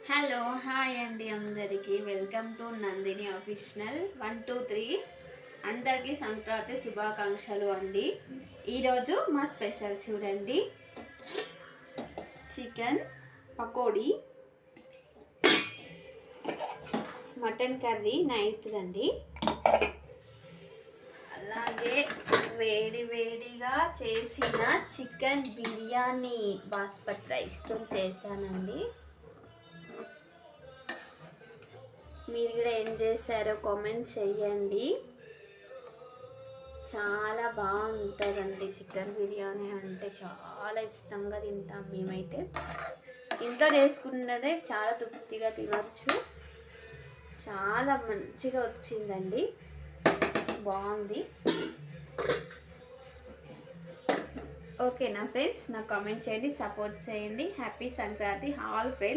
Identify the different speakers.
Speaker 1: Hello hi అండి అందరికీ welcome to Nandini అఫీషనల్ 123 అందరికీ సంక్రాంతి శుభాకాంక్షలు అండి. ఈరోజు మా స్పెషల్ చూడండి, chicken pakodi, mutton curry night అండి. అలాగే వేడి వేడిగా చేసిన చికెన్ బిర్యానీ బాస్మతి రైస్తో చేశానండి. మీరు కూడా ఏం చేశారో కామెంట్ చేయండి. చాలా బాగుంటుందండి చికెన్ బిర్యానీ అంటే చాలా ఇష్టంగా తింటాం మేమైతే. ఇంట్లో చేసుకున్నదే చాలా తృప్తిగా తినచ్చు. చాలా మంచిగా వచ్చిందండి, బాగుంది. ఓకేనా ఫ్రెండ్స్, నాకు కామెంట్ చేయండి, సపోర్ట్ చేయండి. Happy Sankranti all friends.